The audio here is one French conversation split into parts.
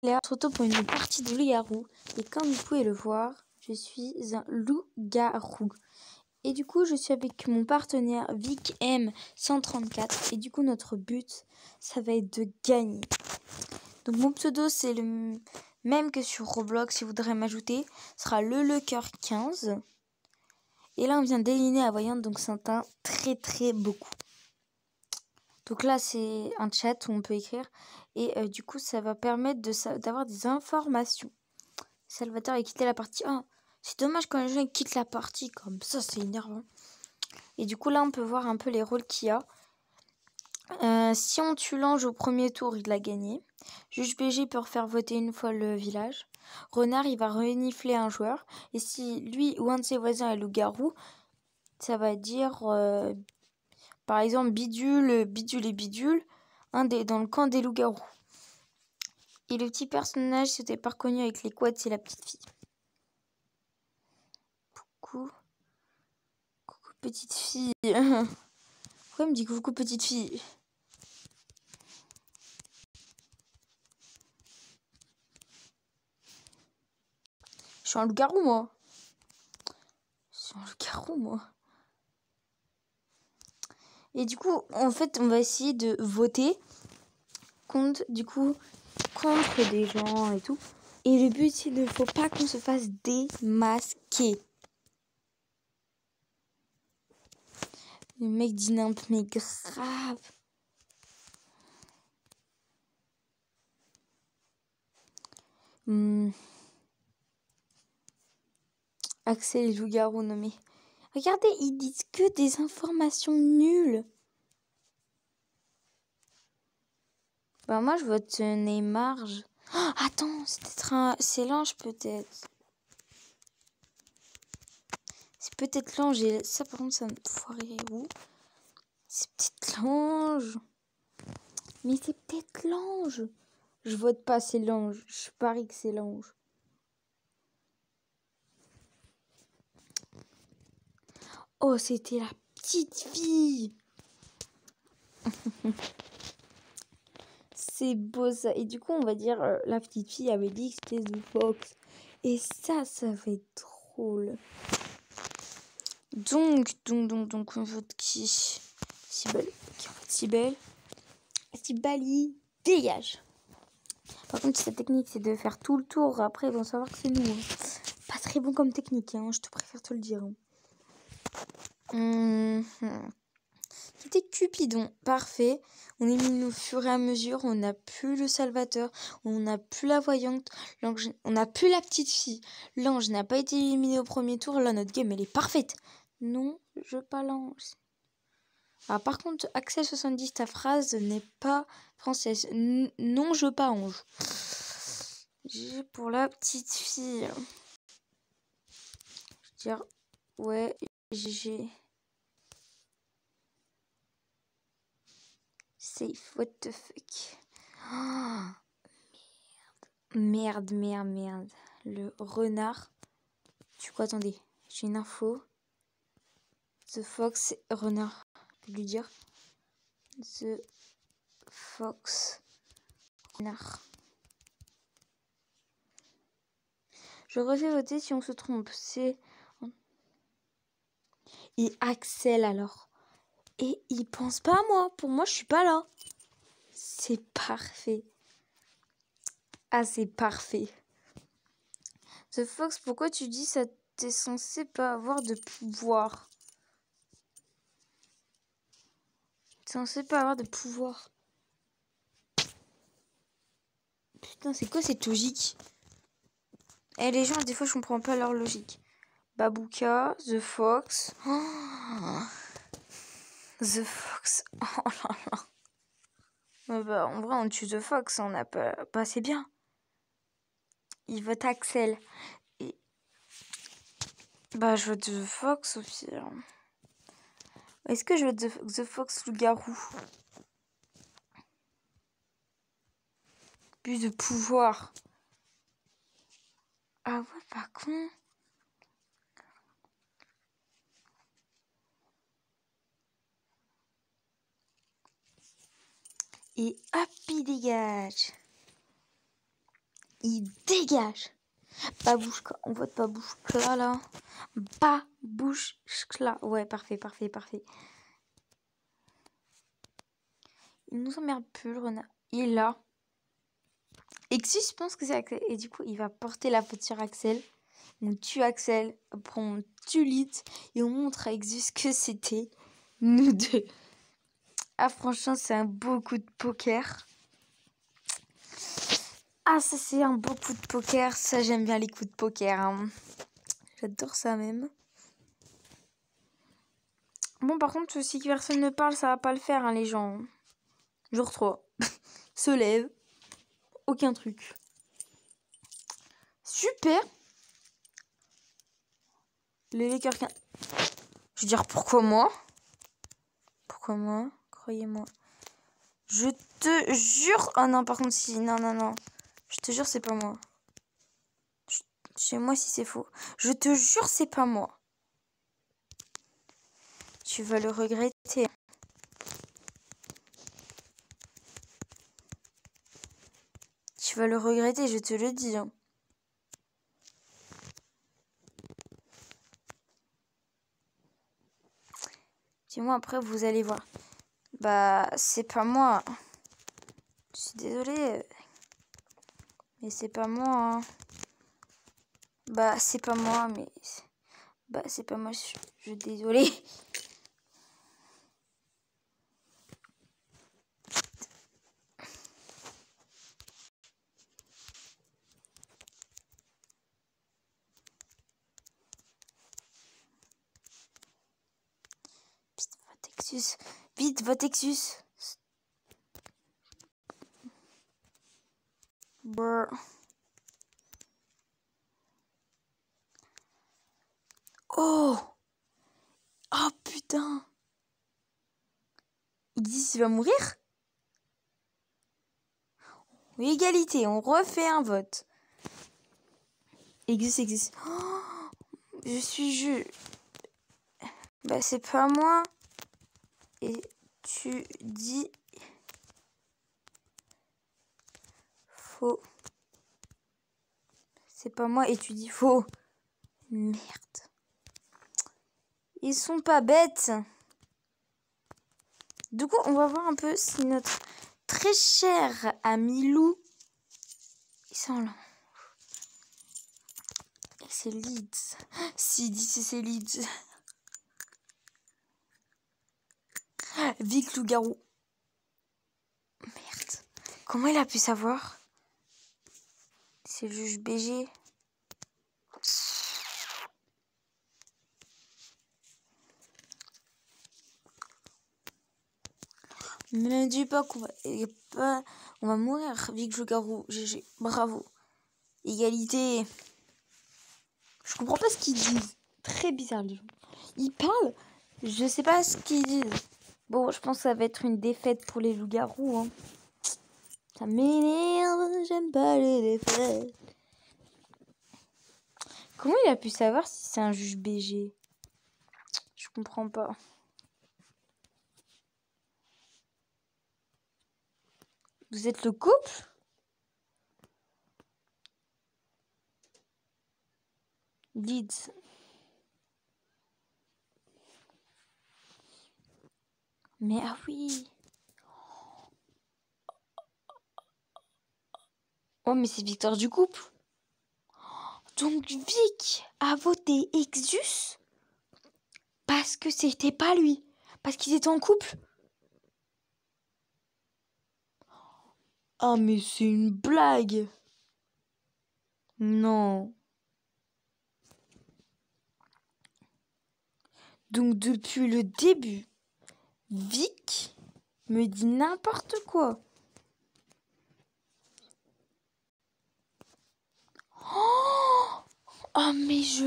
Là, on se retrouve pour une partie de loup-garou. Et comme vous pouvez le voir, je suis un loup-garou. Et du coup, je suis avec mon partenaire Vic M134. Et du coup, notre but, ça va être de gagner. Donc mon pseudo, c'est le même que sur Roblox. Si vous voudrez m'ajouter, ce sera lecoeur15. Et là, on vient d'éliminer la voyante, donc c'est un très beaucoup. Donc là, c'est un chat où on peut écrire. Et du coup, ça va permettre d'avoir des informations. Salvatore a quitté la partie. Oh, c'est dommage quand les gens quittent la partie comme ça, c'est énervant. Et du coup, là, on peut voir un peu les rôles qu'il y a. Si on tue l'ange au premier tour, il a gagné. Juge BG peut refaire voter une fois le village. Renard, il va renifler un joueur. Et si lui ou un de ses voisins est loup-garou, ça va dire, par exemple, bidule et bidule, dans le camp des loups-garous. Et le petit personnage, c'était pas reconnu avec les quads, c'est la petite fille. Coucou petite fille. Pourquoi il me dit coucou petite fille? Je suis un loup-garou, moi. Et du coup, en fait, on va essayer de voter contre des gens et tout. Et le but, c'est de faut pas qu'on se fasse démasquer. Le mec dit n'importe mais grave. Axel et loup-garou nommé. Regardez, ils disent que des informations nulles. Bah moi je vote Neymar. Oh, attends, c'est l'ange peut-être. C'est peut-être l'ange et ça par contre ça me foirait où. C'est peut-être l'ange. Mais c'est peut-être l'ange. Je vote pas, c'est l'ange. Je parie que c'est l'ange. Oh, c'était la petite fille. C'est beau ça. Et du coup, on va dire, la petite fille avait dit que c'était The Fox. Et ça va être drôle. Donc, on vote qui? Sibel. Qui en fait Sibel? Sibali, dégage. Par contre, cette technique, c'est de faire tout le tour. Après, ils vont savoir que c'est nous. Hein. Pas très bon comme technique, hein. Je te préfère te le dire. C'était Cupidon, parfait. On élimine au fur et à mesure. On n'a plus le Salvateur. On n'a plus la voyante. On n'a plus la petite fille. L'ange n'a pas été éliminé au premier tour. Là, notre game, elle est parfaite. Non, je veux pas l'ange. Ah, par contre, Axel 70, ta phrase n'est pas française. Non, je veux pas ange. J'ai pour la petite fille. Je veux dire, ouais, j'ai. Safe, what the fuck. Oh, merde. Le renard. Du coup, attendez, j'ai une info. The Fox, renard. Je vais lui dire. The Fox, renard. Je refais voter si on se trompe. C'est. Et Axel alors. Et il pense pas à moi. Pour moi, je suis pas là. C'est parfait. Ah, c'est parfait. The Fox, pourquoi tu dis ça? T'es censé pas avoir de pouvoir. T'es censé pas avoir de pouvoir. Putain, c'est quoi cette logique? Eh, les gens, des fois, je comprends pas leur logique. Babouka, The Fox. Oh, The Fox. Oh là là. Bah, en vrai, on tue The Fox, on a pas assez bien. Il vote Axel. Et... Bah, je vote The Fox au pire. Est-ce que je vote The Fox loup-garou? Plus de pouvoir. Ah ouais, pas con. Et hop, il dégage. il dégage. Babouchka, on vote Babouchka là. Babouchka. Ouais, parfait. Il nous emmerde plus le renard. Il est là. Exus, je pense que c'est Axel. Et du coup, il va porter la faute sur Axel. On tue Axel. Après, on tue Lith. Et on montre à Exus que c'était nous deux. Ah, franchement, c'est un beau coup de poker. Ah, ça, c'est un beau coup de poker. Ça, j'aime bien les coups de poker. Hein. J'adore ça même. Bon, par contre, si personne ne parle, ça va pas le faire, hein, les gens. Jour 3. Se lève. Aucun truc. Super. Les Lakers. Je veux dire, pourquoi moi? Pourquoi moi? Croyez-moi. Je te jure. Oh non, par contre, si. Non. Je te jure, c'est pas moi. Chez moi, si c'est faux. Je te jure, c'est pas moi. Tu vas le regretter. Tu vas le regretter, je te le dis. Hein. Dis-moi après, vous allez voir. Bah, c'est pas moi. Je suis désolée. Mais c'est pas moi. Hein. Bah, c'est pas moi, mais... Bah, c'est pas moi, je suis désolée. Vite, vote Exus. Brr. Oh! Oh putain! Il dit qu'il va mourir? Oui, égalité, on refait un vote. Exus. Oh, je suis Bah, c'est pas moi. Et tu dis faux. C'est pas moi et tu dis faux. Merde. Ils sont pas bêtes. Du coup, on va voir un peu si notre très cher ami Lou... Il s'en là. Et c'est Leeds. Si, dit c'est Leeds. Vic loup-garou. Merde. Comment il a pu savoir? C'est le juge BG. Ne me dis pas qu'on va... On va mourir. Vic loup-garou. GG. Bravo. Égalité. Je comprends pas ce qu'ils disent. Très bizarre, les gens. Ils parlent. Je sais pas ce qu'ils disent. Bon, je pense que ça va être une défaite pour les loups-garous. Hein. Ça m'énerve. J'aime pas les défaites. Comment il a pu savoir si c'est un juge BG? Je comprends pas. Vous êtes le couple? Leeds. Mais ah oui. Oh, mais c'est victoire du couple. Donc Vic a voté Exus parce que c'était pas lui. Parce qu'ils étaient en couple. Ah, mais c'est une blague. Non. Donc depuis le début, Vic me dit n'importe quoi. Oh, mais je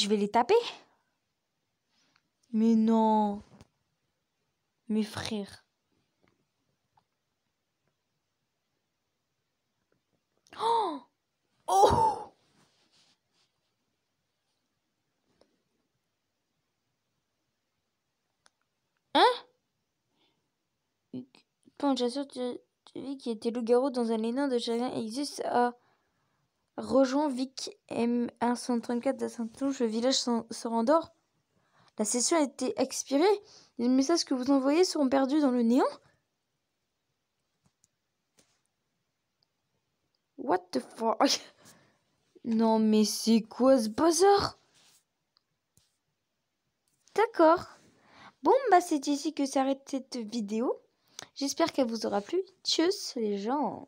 vais les taper. Mais non. Mes frères. Oh. Hein? Bon, j'assure, Vic qui était loup-garou dans un lénin de chagrin existe a rejoint Vic M134 de Saint-Touche. Le village se rendort. La session a été expirée. Les messages que vous envoyez seront perdus dans le néant. What the fuck? Non mais c'est quoi ce bazar? D'accord. Bon bah c'est ici que s'arrête cette vidéo. J'espère qu'elle vous aura plu. Tchuss les gens.